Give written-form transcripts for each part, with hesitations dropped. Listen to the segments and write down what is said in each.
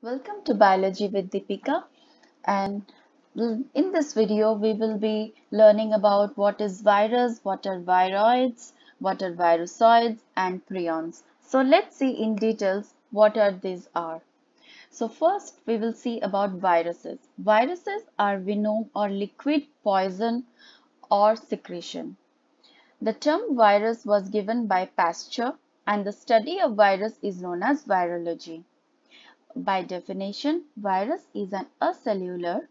Welcome to Biology with Deepika, and in this video we will be learning about what is virus, what are viroids, what are virusoids and prions. So let's see in details what are these are. So first we will see about viruses. Viruses are venom or liquid poison or secretion. The term virus was given by Pasteur, and the study of virus is known as virology. By definition, virus is an acellular,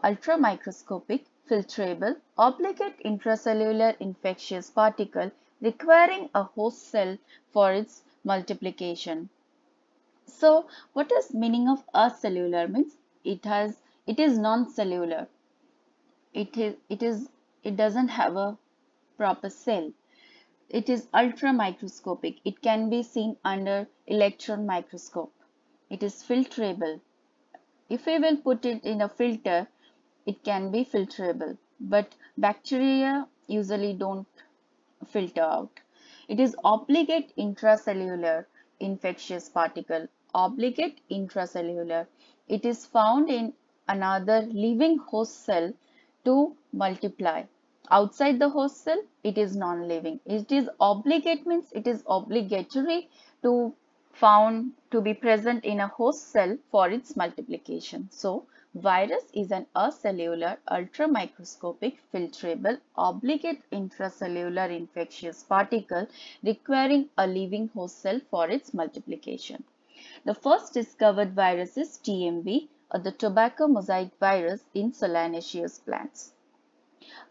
ultramicroscopic, filtrable, obligate intracellular infectious particle requiring a host cell for its multiplication. So, what is meaning of acellular means it is non-cellular. It doesn't have a proper cell. It is ultramicroscopic. It can be seen under electron microscope. It is filtrable. If we will put it in a filter, it can be filterable, but bacteria usually don't filter out. It is obligate intracellular infectious particle. Obligate intracellular. It is found in another living host cell to multiply. Outside the host cell, it is non-living. It is obligate means it is obligatory to found to be present in a host cell for its multiplication. So, virus is an acellular, ultramicroscopic, filtrable, obligate intracellular infectious particle requiring a living host cell for its multiplication. The first discovered virus is TMV, or the tobacco mosaic virus in solanaceous plants.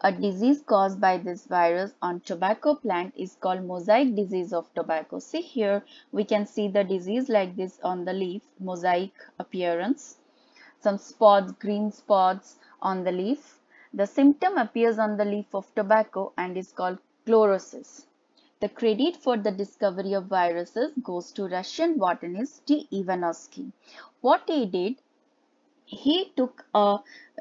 A disease caused by this virus on tobacco plant is called mosaic disease of tobacco. See here, we can see the disease like this on the leaf, mosaic appearance. Some spots, green spots on the leaf. The symptom appears on the leaf of tobacco and is called chlorosis. The credit for the discovery of viruses goes to Russian botanist T. Ivanovsky. What he did, he took a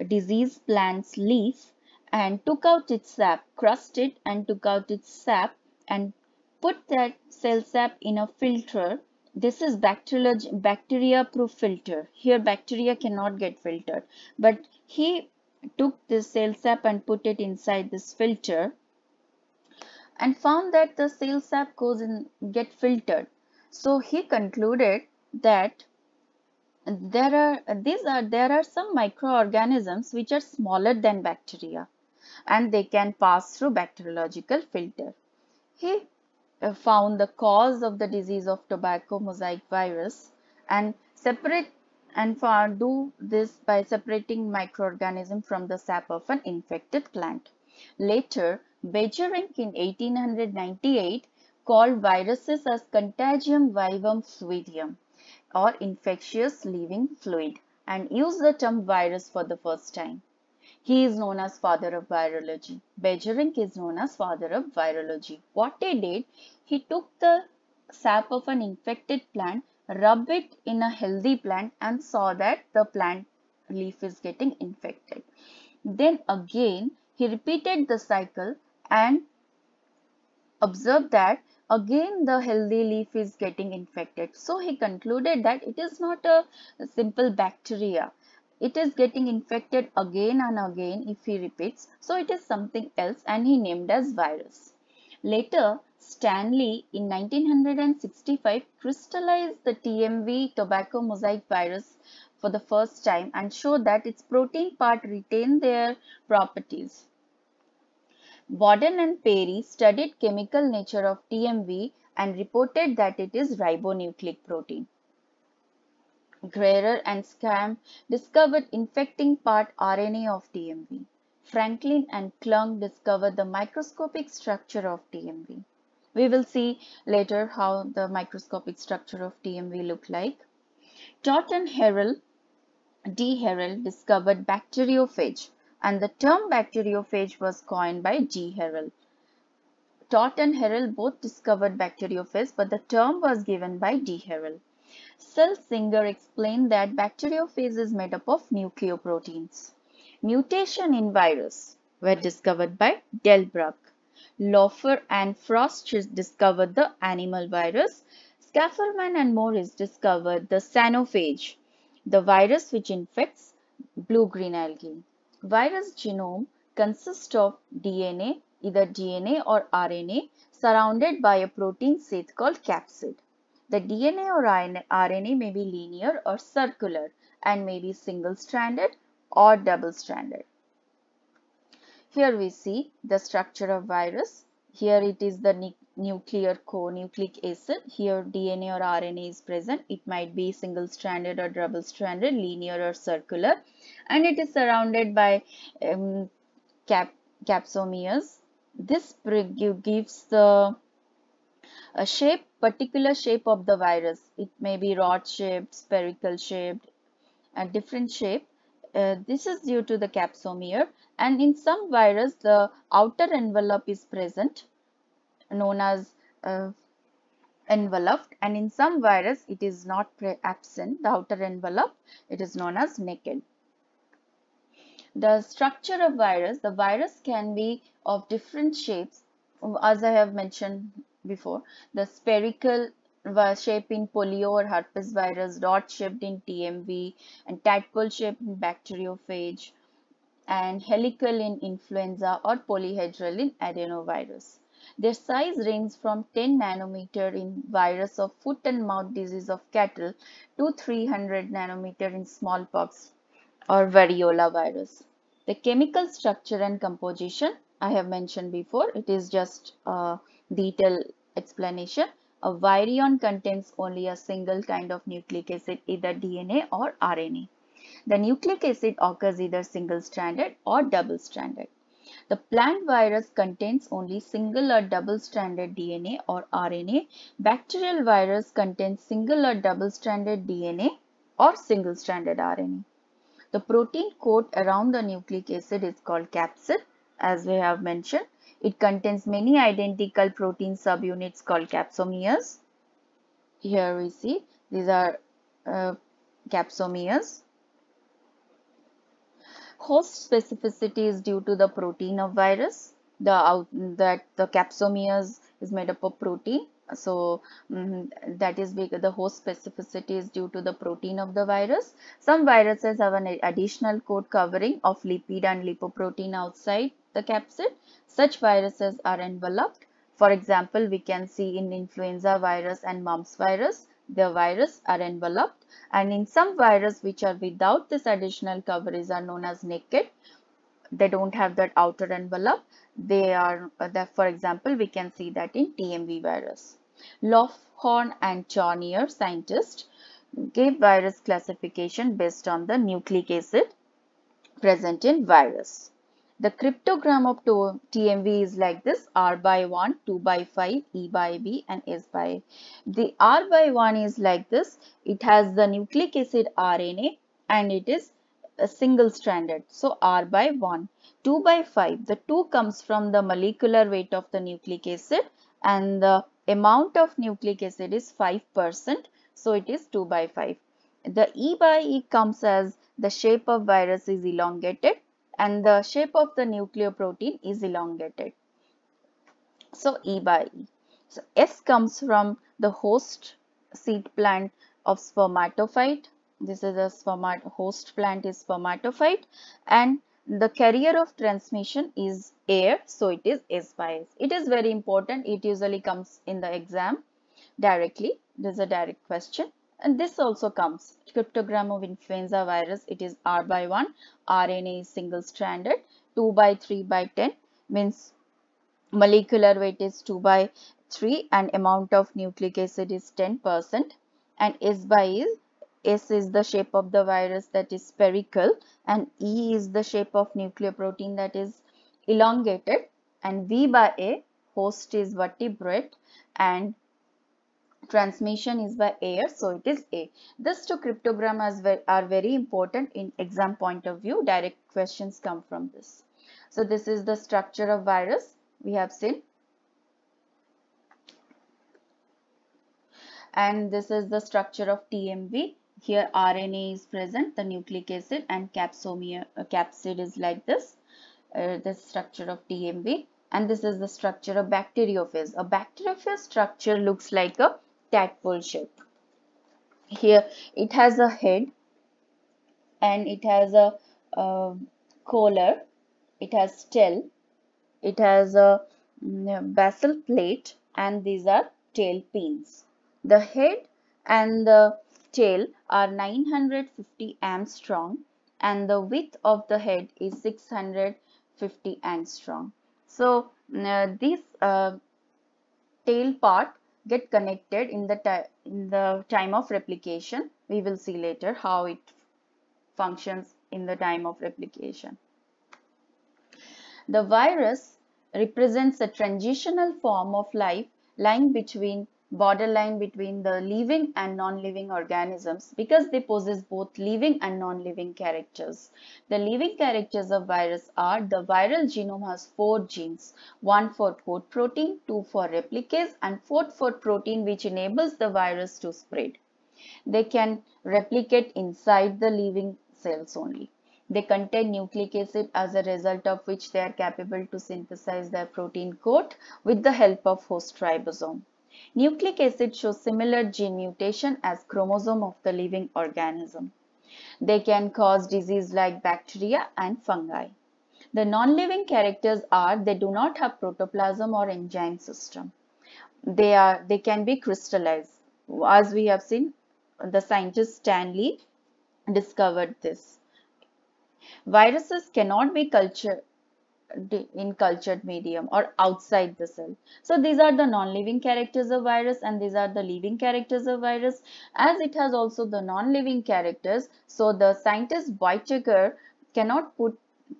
disease plant's leaf and took out its sap, crushed it and took out its sap and put that cell sap in a filter. This is bacteria-proof filter. Here bacteria cannot get filtered, but he took this cell sap and put it inside this filter and found that the cell sap goes and get filtered. So he concluded that there are some microorganisms which are smaller than bacteria and they can pass through bacteriological filter. He found the cause of the disease of tobacco mosaic virus and do this by separating microorganism from the sap of an infected plant. Later, Beijerinck in 1898 called viruses as contagium vivum fluidium or infectious living fluid and used the term virus for the first time. He is known as father of virology. Beijerinck is known as father of virology. What he did, he took the sap of an infected plant, rubbed it in a healthy plant and saw that the plant leaf is getting infected. Then again, he repeated the cycle and observed that again the healthy leaf is getting infected. So he concluded that it is not a simple bacteria. It is getting infected again and again if he repeats. So it is something else and he named as virus. Later, Stanley in 1965 crystallized the TMV tobacco mosaic virus for the first time and showed that its protein part retained their properties. Borden and Perry studied chemical nature of TMV and reported that it is ribonucleic protein. Greer and Scam discovered infecting part RNA of TMV. Franklin and Klung discovered the microscopic structure of TMV. We will see later how the microscopic structure of TMV look like. Todd and D. Harrell discovered bacteriophage, and the term bacteriophage was coined by G. Harrell. Todd and Harrell both discovered bacteriophage, but the term was given by D. Harrell. Selzinger explained that bacteriophage is made up of nucleoproteins. Mutation in virus were discovered by Delbruck. Laufer and Frost discovered the animal virus. Scafferman and Morris discovered the cyanophage. the virus which infects blue-green algae. Virus genome consists of DNA, either DNA or RNA, surrounded by a protein sheath called capsid. The DNA or RNA may be linear or circular and may be single-stranded or double-stranded. Here we see the structure of virus. Here it is the nucleic acid. Here DNA or RNA is present. It might be single-stranded or double-stranded, linear or circular, and it is surrounded by capsomeres. This gives the particular shape of the virus. It may be rod-shaped, spherical shaped, a different shape. This is due to the capsomere, and in some virus the outer envelope is present, known as enveloped, and in some virus it is not absent, the outer envelope, it is known as naked. The structure of virus, the virus can be of different shapes, as I have mentioned before. The spherical shape in polio or herpes virus, dot shaped in TMV, and tadpole shaped in bacteriophage, and helical in influenza or polyhedral in adenovirus. Their size ranges from 10 nanometer in virus of foot and mouth disease of cattle to 300 nanometer in smallpox or variola virus. The chemical structure and composition I have mentioned before. It is just a detailed explanation. A virion contains only a single kind of nucleic acid, either DNA or RNA. The nucleic acid occurs either single-stranded or double-stranded. The plant virus contains only single or double-stranded DNA or RNA. Bacterial virus contains single or double-stranded DNA or single-stranded RNA. The protein coat around the nucleic acid is called capsid, as we have mentioned. It contains many identical protein subunits called capsomeres. Here we see these are capsomeres. Host specificity is due to the protein of virus. The capsomeres is made up of protein. So that is because the host specificity is due to the protein of the virus. Some viruses have an additional coat covering of lipid and lipoprotein outside the capsid. Such viruses are enveloped. For example, we can see in influenza virus and mumps virus, the virus are enveloped, and in some virus which are without this additional coverage are known as naked. They don't have that outer envelope. They are, for example, we can see that in TMV virus. Lofthorn and Charnier scientists gave virus classification based on the nucleic acid present in virus. The cryptogram of TMV is like this: R by 1, 2 by 5, E by B, and S by A. The R by 1 is like this. It has the nucleic acid RNA and it is a single stranded. So R by 1. 2 by 5. The 2 comes from the molecular weight of the nucleic acid and the amount of nucleic acid is 5%. So it is 2 by 5. The E by E comes as the shape of virus is elongated and the shape of the nucleoprotein is elongated. So E by E. So S comes from the host seed plant of spermatophyte. This is a host plant is spermatophyte, and the carrier of transmission is air. So it is S by S. It is very important. It usually comes in the exam directly. This is a direct question. And this also comes. Cryptogram of influenza virus, it is R by 1. RNA is single stranded. 2 by 3 by 10 means molecular weight is 2 by 3 and amount of nucleic acid is 10%. And S by is, S is the shape of the virus that is spherical and E is the shape of nucleoprotein that is elongated, and V by A, host is vertebrate and transmission is by air, so it is A. These two cryptograms are very important in exam point of view. Direct questions come from this. So this is the structure of virus we have seen, and this is the structure of TMV. Here RNA is present, the nucleic acid, and capsid is like this. The structure of TMV, and this is the structure of bacteriophage. A bacteriophage structure looks like a tadpole shape. Here it has a head and it has a collar, it has tail, it has a basal plate, and these are tail pins. The head and the tail are 950 angstrom and the width of the head is 650 angstrom. So this tail part get connected in the time of replication. We will see later how it functions in the time of replication. The virus represents a transitional form of life lying between borderline between the living and non-living organisms because they possess both living and non-living characters. The living characters of virus are the viral genome has 4 genes, one for code protein, two for replicase, and fourth for protein which enables the virus to spread. They can replicate inside the living cells only. They contain nucleic acid as a result of which they are capable to synthesize their protein coat with the help of host ribosome. Nucleic acid shows similar gene mutation as chromosome of the living organism. They can cause disease like bacteria and fungi. The non-living characters are they do not have protoplasm or enzyme system. They can be crystallized. As we have seen, the scientist Stanley discovered this. Viruses cannot be cultured in cultured medium or outside the cell. So these are the non-living characters of virus and these are the living characters of virus. As it has also the non-living characters, so the scientist Whittaker cannot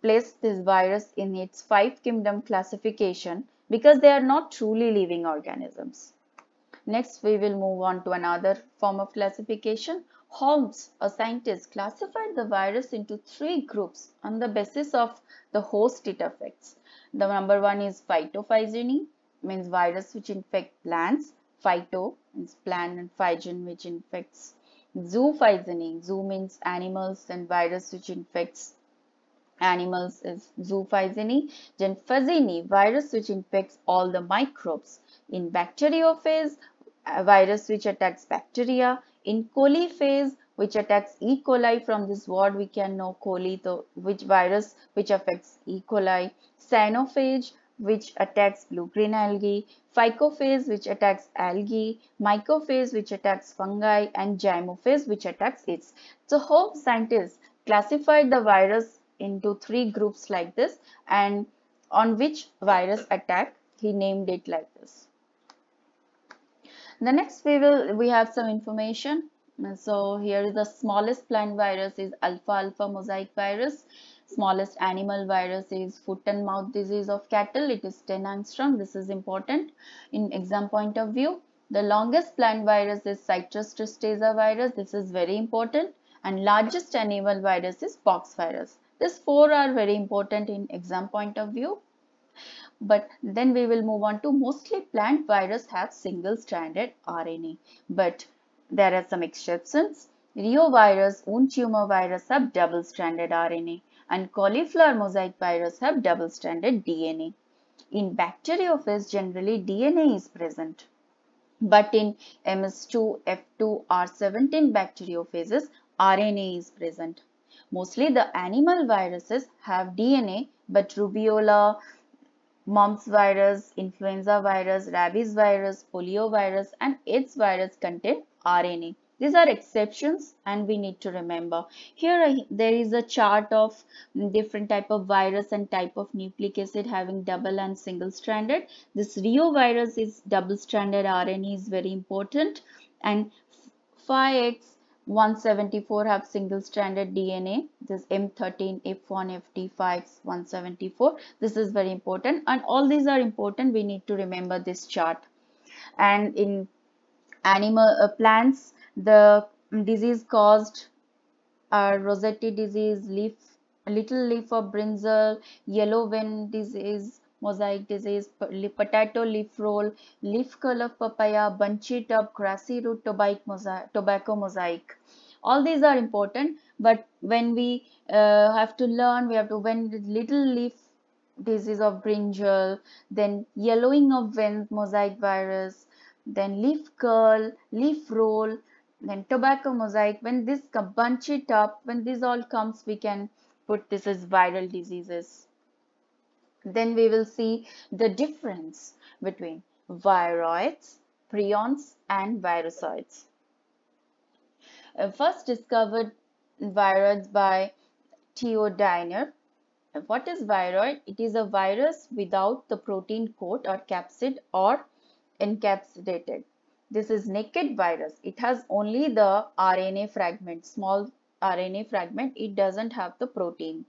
place this virus in its 5-kingdom classification because they are not truly living organisms. Next, we will move on to another form of classification. Holmes, a scientist, classified the virus into 3 groups on the basis of the host it affects. The number 1 is phytophthogeny, means virus which infect plants. Phyto means plant, and phygen which infects. Zoophthogeny, zoo means animals, and virus which infects animals is zoophthogeny. Then phthogeny, virus which infects all the microbes. In bacteriophage, a virus which attacks bacteria. In coliphase, which attacks E. coli. From this word we can know coli, which virus which affects E. coli. Cyanophage, which attacks blue-green algae. Phycophage, which attacks algae. Mycophage, which attacks fungi. And zymophage, which attacks yeast. So Holmes scientists classified the virus into 3 groups like this, and on which virus attack he named it like this. The next we have some information. So here is the smallest plant virus is alpha mosaic virus. Smallest animal virus is foot and mouth disease of cattle. It is 10 angstrom. This is important in exam point of view. The longest plant virus is citrus tristeza virus. This is very important. And largest animal virus is pox virus. These 4 are very important in exam point of view. But then we will move on to mostly plant virus have single-stranded RNA. But there are some exceptions. Reovirus, wound tumor virus have double-stranded RNA and cauliflower mosaic virus have double-stranded DNA. In bacteriophage, generally DNA is present. But in MS2, F2 or 17 bacteriophages, RNA is present. Mostly the animal viruses have DNA, but rubiola, mumps virus, influenza virus, rabies virus, polio virus and AIDS virus contain RNA. These are exceptions and we need to remember. Here there is a chart of different type of virus and type of nucleic acid having double and single stranded. This reovirus is double stranded RNA is very important, and 5X174 have single-stranded DNA. This M13, F1, FT5, 174. This is very important, and all these are important. We need to remember this chart. And in animal plants, the disease caused are Rossetti disease, little leaf of brinjal, yellow vein disease, mosaic disease, potato leaf roll, leaf curl of papaya, bunchy tub, grassy root tobacco mosaic. All these are important, but when we have to learn, we have to when little leaf disease of brinjal, then yellowing of veins, mosaic virus, then leaf curl, leaf roll, Then tobacco mosaic, when this bunch it up, when this all comes, we can put this as viral diseases. Then we will see the difference between viroids, prions, and virusoids. First discovered viroids by Theo Diner. What is viroid? It is a virus without the protein coat or capsid or encapsulated. This is naked virus. It has only the RNA fragment, small RNA fragment. It doesn't have the protein.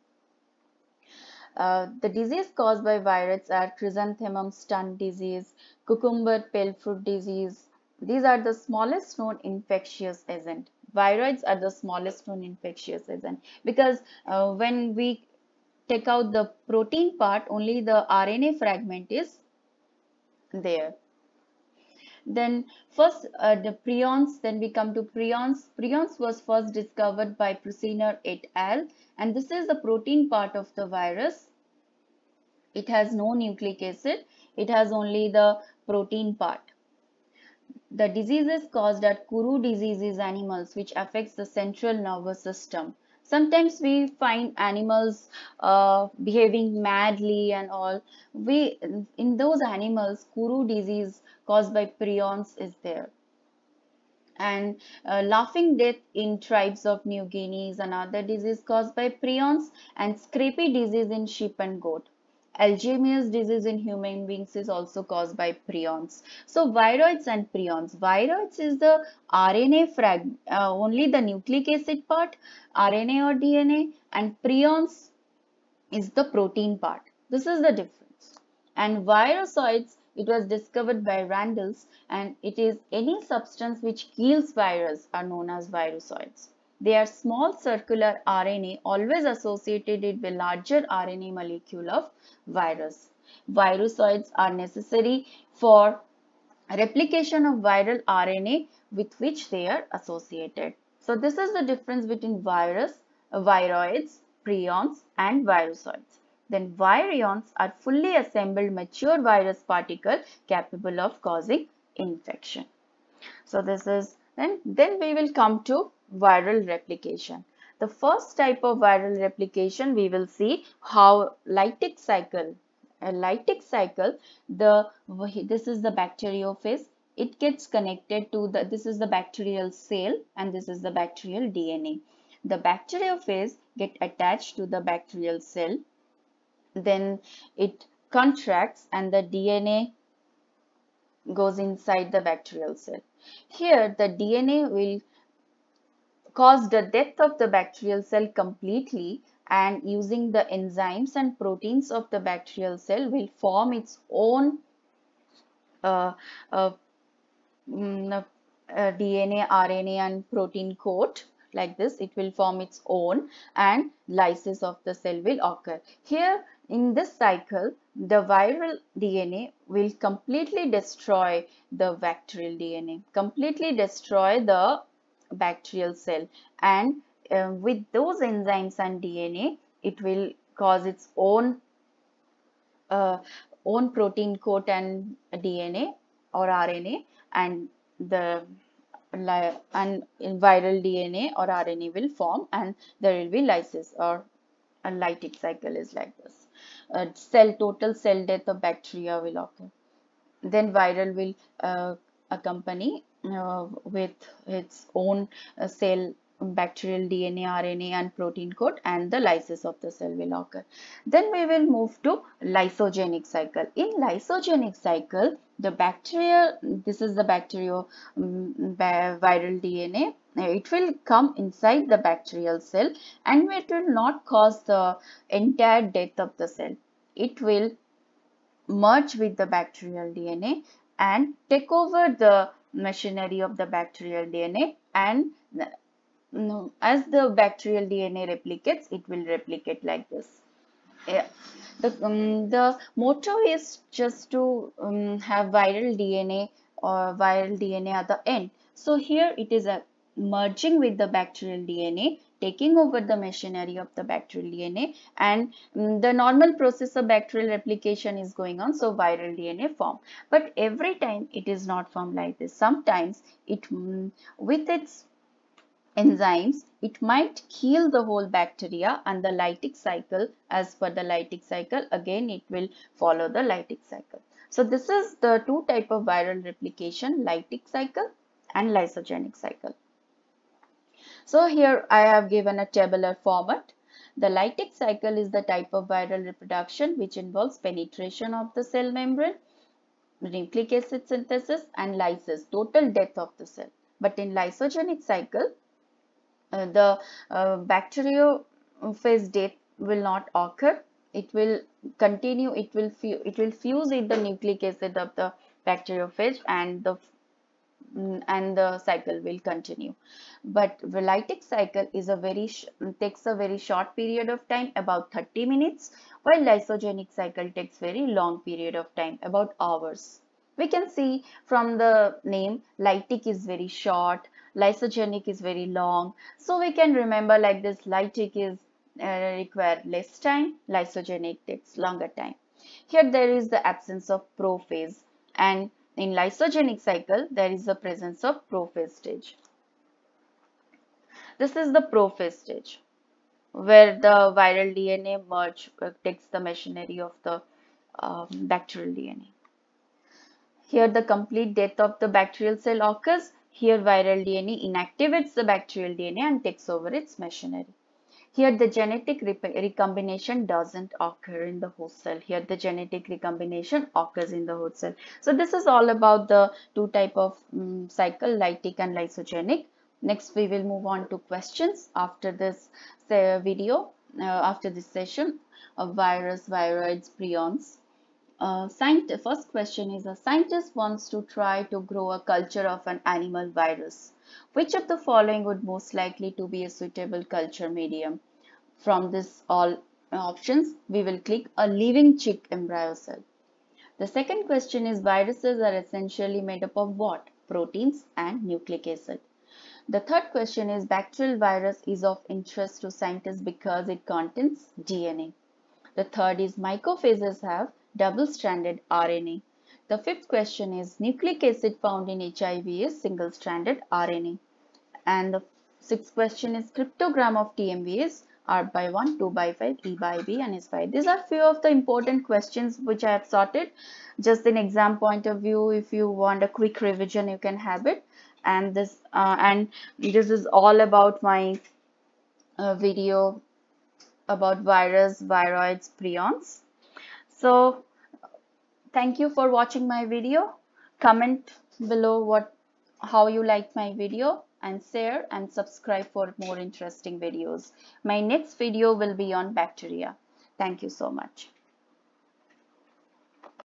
The disease caused by viruses are chrysanthemum stun disease, cucumber pale fruit disease. These are the smallest known infectious agent. Viroids are the smallest known infectious agent because when we take out the protein part, only the RNA fragment is there. Then first the prions, then we come to prions. Prions was first discovered by Prusiner et al. And this is the protein part of the virus. It has no nucleic acid. It has only the protein part. The diseases caused are Kuru diseases animals which affects the central nervous system. Sometimes we find animals behaving madly and all. In those animals, Kuru disease caused by prions is there. And laughing death in tribes of New Guinea is another disease caused by prions, and scrapie disease in sheep and goat. Alzheimer's disease in human beings is also caused by prions. So viroids and prions. Viroids is the RNA fragment, only the nucleic acid part, RNA or DNA, and prions is the protein part. This is the difference. And virusoids, it was discovered by Randles, and it is any substance which kills virus are known as virusoids. They are small circular RNA always associated with larger RNA molecule of virus. Virusoids are necessary for replication of viral RNA with which they are associated. So this is the difference between viroids, prions, and virusoids. Then virions are fully assembled mature virus particle capable of causing infection. So this is then we will come to viral replication. The first type of viral replication, we will see how lytic cycle. A lytic cycle, this is the bacteriophage. It gets connected to this is the bacterial cell and this is the bacterial DNA. The bacteriophage get attached to the bacterial cell. Then it contracts and the DNA goes inside the bacterial cell. Here the DNA will cause the death of the bacterial cell completely, and using the enzymes and proteins of the bacterial cell will form its own uh, uh, DNA, RNA and protein coat. Like this, it will form its own and lysis of the cell will occur. Here in this cycle, the viral DNA will completely destroy the bacterial DNA, completely destroy the bacterial cell, and with those enzymes and DNA, it will cause its uh, own protein coat and DNA or RNA, and the and viral DNA or RNA will form, and there will be lysis or a lytic cycle is like this. Total cell death of bacteria will occur. Then viral will accompany with its own cell bacterial DNA, RNA and protein coat, and the lysis of the cell will occur. Then we will move to lysogenic cycle. In lysogenic cycle, the bacteria, this is the bacterial viral DNA, it will come inside the bacterial cell and it will not cause the entire death of the cell. It will merge with the bacterial DNA and take over the machinery of the bacterial DNA, and as the bacterial DNA replicates, it will replicate like this. Yeah. The motto is just to have viral DNA or viral DNA at the end. So here it is a merging with the bacterial DNA, taking over the machinery of the bacterial DNA, and the normal process of bacterial replication is going on, so viral DNA form. But every time it is not formed like this. Sometimes it with its enzymes, it might kill the whole bacteria, and the lytic cycle, as per the lytic cycle, again it will follow the lytic cycle. So this is the two type of viral replication, lytic cycle and lysogenic cycle. So here I have given a tabular format. The lytic cycle is the type of viral reproduction which involves penetration of the cell membrane, nucleic acid synthesis, and lysis, total death of the cell. But in lysogenic cycle, the bacteriophage death will not occur. It will continue. It will fuse with the nucleic acid of the bacteriophage, and the cycle will continue. But the lytic cycle is takes a very short period of time, about 30 minutes, while lysogenic cycle takes very long period of time, about hours. We can see from the name, lytic is very short, lysogenic is very long. So we can remember like this: lytic is require less time, lysogenic takes longer time. Here there is the absence of prophase, and in lysogenic cycle there is the presence of prophase stage. This is the prophase stage, where the viral DNA takes the machinery of the bacterial DNA. Here the complete death of the bacterial cell occurs. Here viral DNA inactivates the bacterial DNA and takes over its machinery. Here the genetic recombination doesn't occur in the host cell. Here the genetic recombination occurs in the host cell. So this is all about the two type of cycle, lytic and lysogenic. Next we will move on to questions after this video, after this session of virus, viroids, prions. First question is: a scientist wants to try to grow a culture of an animal virus. Which of the following would most likely to be a suitable culture medium? From this all options, we will click a living chick embryo cell. The second question is: viruses are essentially made up of what? Proteins and nucleic acid. The third question is: bacterial virus is of interest to scientists because it contains DNA. The third is: mycophages have double-stranded RNA. The fifth question is: nucleic acid found in HIV is single-stranded RNA. And the sixth question is: cryptogram of TMV is R by 1, 2 by 5, E by B, and S by. These are few of the important questions which I have sorted. Just in exam point of view, if you want a quick revision, you can have it. And this is all about my video about virus, viroids, prions. So thank you for watching my video. Comment below how you like my video, and share and subscribe for more interesting videos. My next video will be on bacteria. Thank you so much.